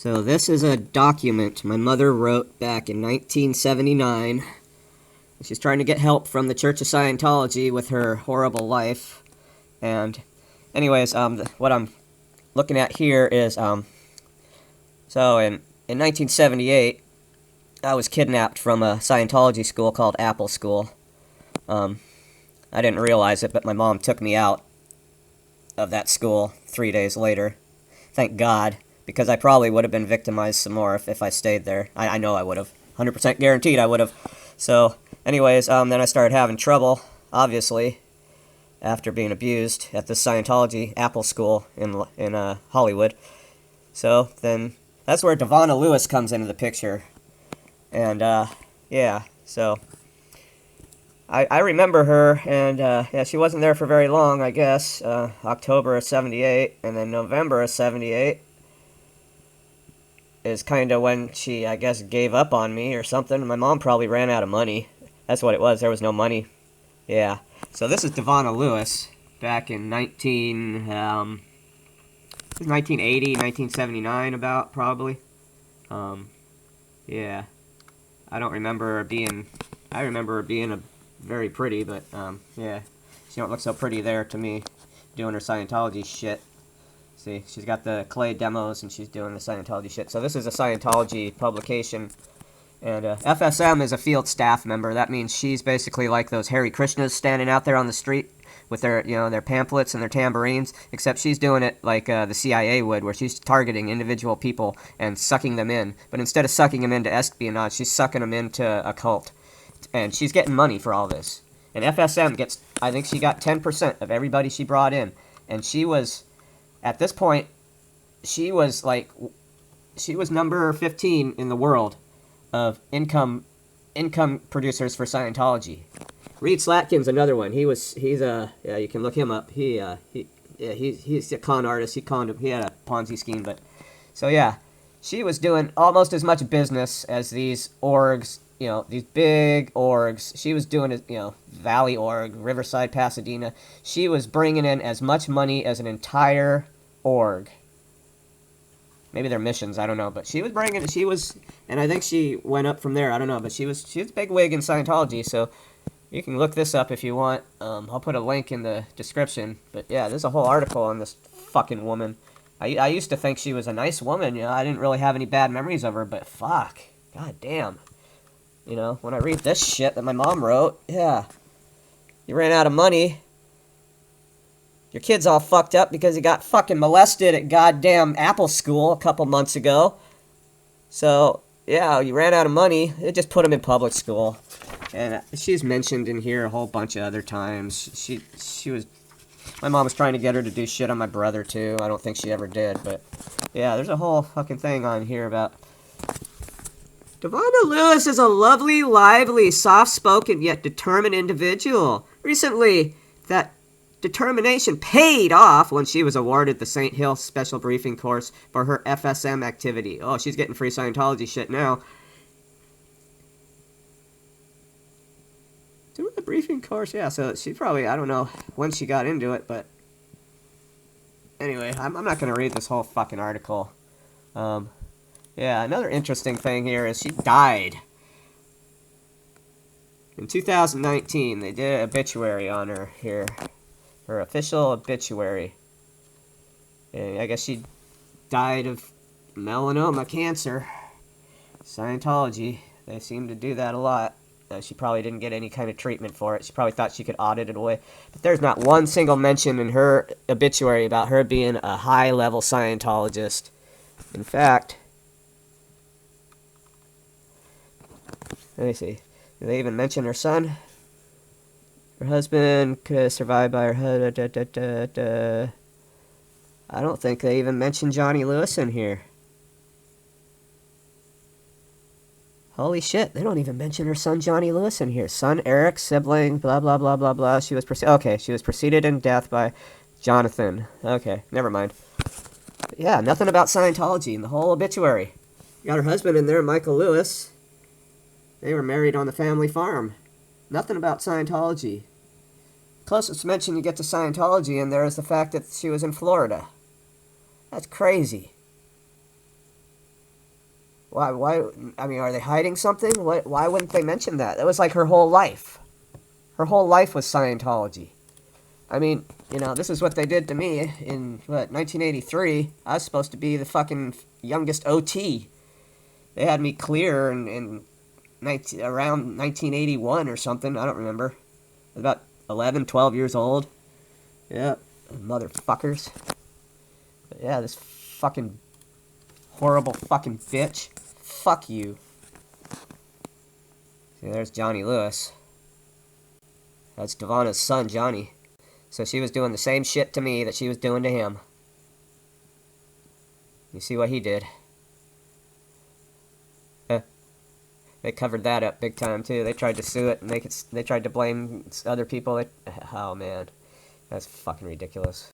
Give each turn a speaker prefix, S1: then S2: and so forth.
S1: So this is a document my mother wrote back in 1979. She's trying to get help from the Church of Scientology with her horrible life. And anyways, what I'm looking at here is, so in 1978, I was kidnapped from a Scientology school called Apple School. I didn't realize it, but my mom took me out of that school 3 days later. Thank God, because I probably would have been victimized some more if I stayed there. I know I would have. 100% guaranteed I would have. So, anyways, then I started having trouble, obviously, after being abused at the Scientology Apple School in Hollywood. So, then, that's where Divona Lewis comes into the picture. And, yeah, so I remember her, and, yeah, she wasn't there for very long, I guess. October of 78, and then November of 78 is kind of when she, I guess, gave up on me or something. My mom probably ran out of money. That's what it was. There was no money. Yeah. So this is Divona Lewis back in 1980, 1979 about, probably. Yeah. I don't remember her being, I remember her being a very pretty, but, yeah. She don't look so pretty there to me, doing her Scientology shit. See, she's got the clay demos, and she's doing the Scientology shit. So this is a Scientology publication, and FSM is a field staff member. That means she's basically like those Hare Krishnas standing out there on the street with their, you know, their pamphlets and their tambourines, except she's doing it like the CIA would, where she's targeting individual people and sucking them in. But instead of sucking them into espionage, she's sucking them into a cult. And she's getting money for all this. And FSM gets, I think she got 10% of everybody she brought in. And she was, at this point, she was number 15 in the world of income producers for Scientology. Reed Slatkin's another one. He's yeah, you can look him up. He's a con artist. He had a Ponzi scheme, but so yeah, she was doing almost as much business as these orgs, you know, these big orgs. She was doing it, you know, Valley Org, Riverside, Pasadena. She was bringing in as much money as an entire org. Maybe their missions, I don't know, but she was bringing, and I think she went up from there, I don't know, but she was a big wig in Scientology, so you can look this up if you want. I'll put a link in the description, but yeah, there's a whole article on this fucking woman. I used to think she was a nice woman, you know, I didn't really have any bad memories of her, but fuck, god damn. You know, when I read this shit that my mom wrote, yeah, you ran out of money. Your kid's all fucked up because he got fucking molested at goddamn Apple School a couple months ago. So, yeah, you ran out of money. They just put him in public school. And she's mentioned in here a whole bunch of other times. She was, my mom was trying to get her to do shit on my brother, too. I don't think she ever did, but yeah, there's a whole fucking thing on here about... Divona Lewis is a lovely, lively, soft-spoken, yet determined individual. Recently, that determination paid off when she was awarded the St. Hill Special Briefing Course for her FSM activity. Oh, she's getting free Scientology shit now. Doing the briefing course, yeah, so she probably, I don't know when she got into it, but anyway, I'm not going to read this whole fucking article. Yeah, another interesting thing here is she died. In 2019, they did an obituary on her here. Her official obituary. And I guess she died of melanoma cancer. Scientology, they seem to do that a lot. She probably didn't get any kind of treatment for it. She probably thought she could audit it away. But there's not one single mention in her obituary about her being a high-level Scientologist. In fact, let me see. Do they even mention her son? Her husband could have survived by her husband. I don't think they even mention Johnny Lewis in here. Holy shit, they don't even mention her son Johnny Lewis in here. Son Eric, sibling, blah, blah, blah, blah, blah. She was preceded in death by Jonathan. Okay, never mind. But yeah, nothing about Scientology in the whole obituary. You got her husband in there, Michael Lewis. They were married on the family farm. Nothing about Scientology. Closest mention you get to Scientology in there is the fact that she was in Florida. That's crazy. Why, I mean, are they hiding something? Why wouldn't they mention that? That was like her whole life. Her whole life was Scientology. I mean, you know, this is what they did to me in, 1983. I was supposed to be the fucking youngest OT. They had me clear in around 1981 or something. I don't remember. About 11, 12 years old. Yeah, motherfuckers. But yeah, this fucking horrible fucking bitch. Fuck you. See, there's Johnny Lewis. That's Divona's son, Johnny. So she was doing the same shit to me that she was doing to him. You see what he did? They covered that up big time too. They tried to sue it and they tried to blame other people. Oh man, that's fucking ridiculous.